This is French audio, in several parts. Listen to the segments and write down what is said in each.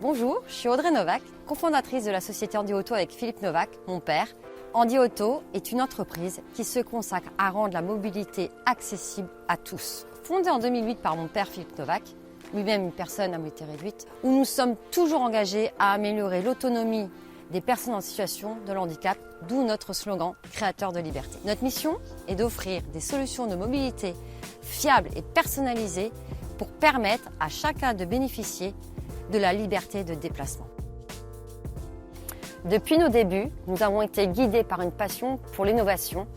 Bonjour, je suis Audrey Novak, cofondatrice de la société Andy Auto avec Philippe Novak, mon père. Andy Auto est une entreprise qui se consacre à rendre la mobilité accessible à tous. Fondée en 2008 par mon père Philippe Novak, lui-même une personne à mobilité réduite, où nous sommes toujours engagés à améliorer l'autonomie des personnes en situation de handicap, d'où notre slogan « Créateur de liberté ». Notre mission est d'offrir des solutions de mobilité fiables et personnalisées pour permettre à chacun de bénéficier de la liberté de déplacement. Depuis nos débuts, nous avons été guidés par une passion pour l'innovation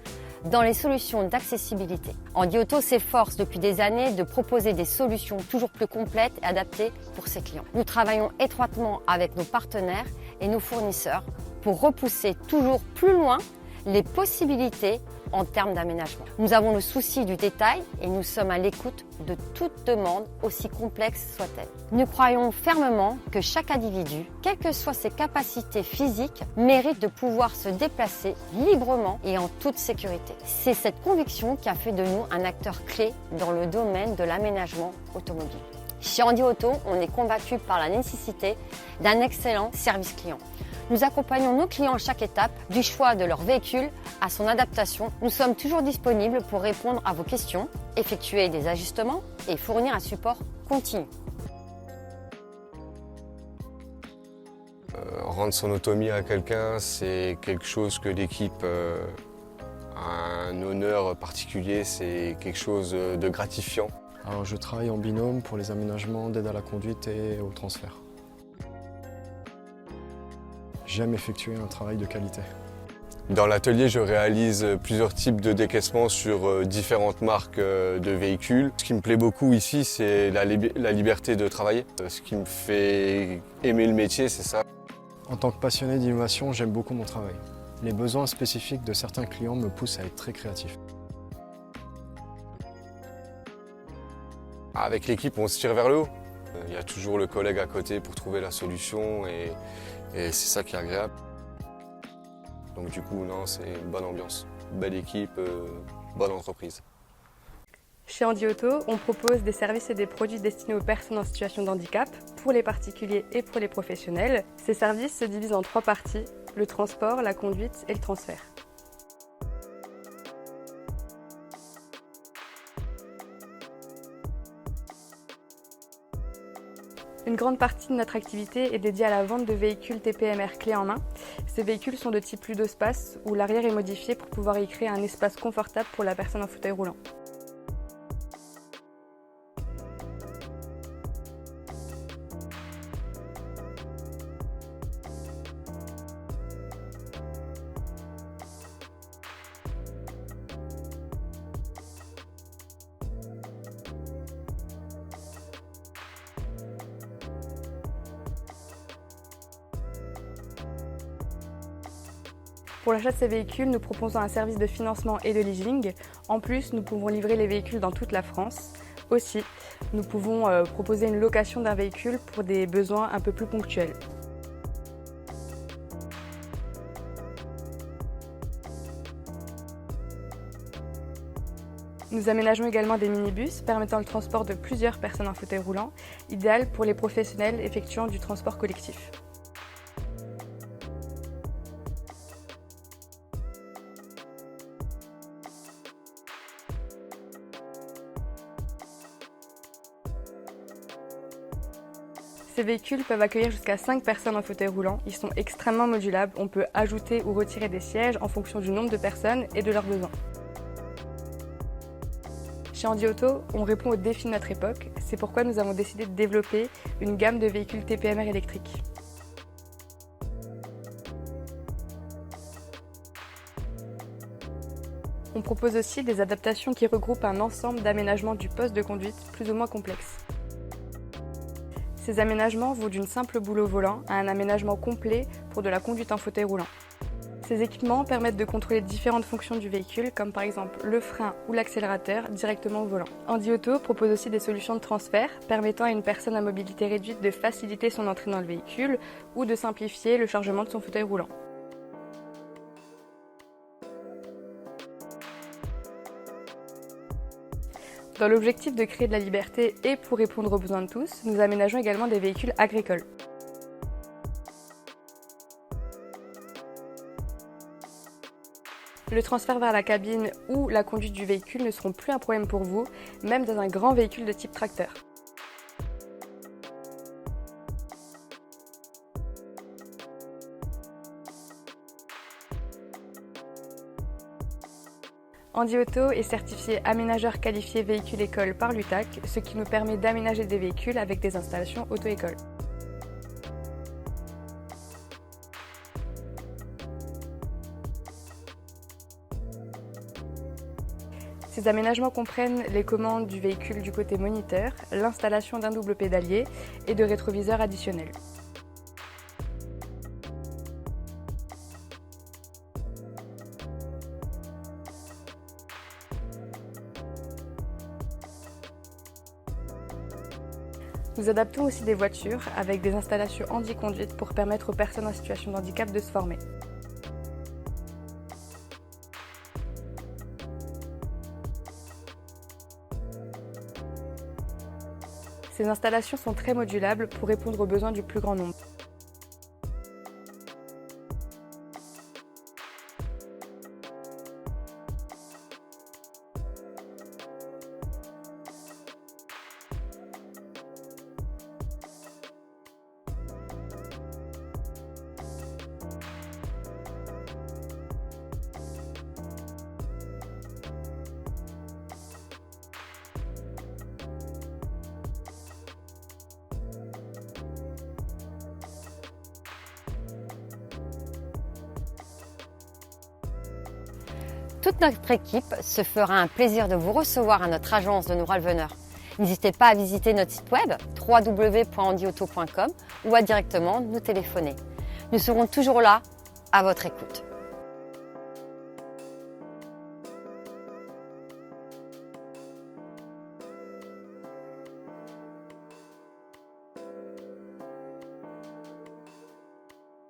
dans les solutions d'accessibilité. Andy Auto s'efforce depuis des années de proposer des solutions toujours plus complètes et adaptées pour ses clients. Nous travaillons étroitement avec nos partenaires et nos fournisseurs pour repousser toujours plus loin les possibilités en termes d'aménagement. Nous avons le souci du détail et nous sommes à l'écoute de toute demande, aussi complexe soit-elle. Nous croyons fermement que chaque individu, quelles que soient ses capacités physiques, mérite de pouvoir se déplacer librement et en toute sécurité. C'est cette conviction qui a fait de nous un acteur clé dans le domaine de l'aménagement automobile. Chez Andy Auto, on est convaincu par la nécessité d'un excellent service client. Nous accompagnons nos clients à chaque étape, du choix de leur véhicule à son adaptation. Nous sommes toujours disponibles pour répondre à vos questions, effectuer des ajustements et fournir un support continu. Rendre son autonomie à quelqu'un, c'est quelque chose que l'équipe a un honneur particulier, c'est quelque chose de gratifiant. Alors, je travaille en binôme pour les aménagements d'aide à la conduite et au transfert. J'aime effectuer un travail de qualité. Dans l'atelier, je réalise plusieurs types de décaissements sur différentes marques de véhicules. Ce qui me plaît beaucoup ici, c'est la liberté de travailler. Ce qui me fait aimer le métier, c'est ça. En tant que passionné d'innovation, j'aime beaucoup mon travail. Les besoins spécifiques de certains clients me poussent à être très créatif. Avec l'équipe, on se tire vers le haut. Il y a toujours le collègue à côté pour trouver la solution et c'est ça qui est agréable. Donc du coup, non, c'est une bonne ambiance, belle équipe, bonne entreprise. Chez Andy Auto, on propose des services et des produits destinés aux personnes en situation de handicap, pour les particuliers et pour les professionnels. Ces services se divisent en 3 parties, le transport, la conduite et le transfert. Une grande partie de notre activité est dédiée à la vente de véhicules TPMR clés en main. Ces véhicules sont de type ludo-space où l'arrière est modifié pour pouvoir y créer un espace confortable pour la personne en fauteuil roulant. Pour l'achat de ces véhicules, nous proposons un service de financement et de leasing. En plus, nous pouvons livrer les véhicules dans toute la France. Aussi, nous pouvons proposer une location d'un véhicule pour des besoins un peu plus ponctuels. Nous aménageons également des minibus permettant le transport de plusieurs personnes en fauteuil roulant, idéal pour les professionnels effectuant du transport collectif. Ces véhicules peuvent accueillir jusqu'à 5 personnes en fauteuil roulant. Ils sont extrêmement modulables. On peut ajouter ou retirer des sièges en fonction du nombre de personnes et de leurs besoins. Chez Andy Auto, on répond aux défis de notre époque. C'est pourquoi nous avons décidé de développer une gamme de véhicules TPMR électriques. On propose aussi des adaptations qui regroupent un ensemble d'aménagements du poste de conduite plus ou moins complexes. Ces aménagements vont d'une simple boule au volant à un aménagement complet pour de la conduite en fauteuil roulant. Ces équipements permettent de contrôler différentes fonctions du véhicule, comme par exemple le frein ou l'accélérateur directement au volant. Andy Auto propose aussi des solutions de transfert permettant à une personne à mobilité réduite de faciliter son entrée dans le véhicule ou de simplifier le chargement de son fauteuil roulant. Dans l'objectif de créer de la liberté et pour répondre aux besoins de tous, nous aménageons également des véhicules agricoles. Le transfert vers la cabine ou la conduite du véhicule ne seront plus un problème pour vous, même dans un grand véhicule de type tracteur. Handy Auto est certifié aménageur qualifié véhicule école par l'UTAC, ce qui nous permet d'aménager des véhicules avec des installations auto-école. Ces aménagements comprennent les commandes du véhicule du côté moniteur, l'installation d'un double pédalier et de rétroviseurs additionnels. Nous adaptons aussi des voitures avec des installations handi-conduite pour permettre aux personnes en situation de handicap de se former. Ces installations sont très modulables pour répondre aux besoins du plus grand nombre. Toute notre équipe se fera un plaisir de vous recevoir à notre agence de Nouralveneur. N'hésitez pas à visiter notre site web www.handyauto.com ou à directement nous téléphoner. Nous serons toujours là à votre écoute.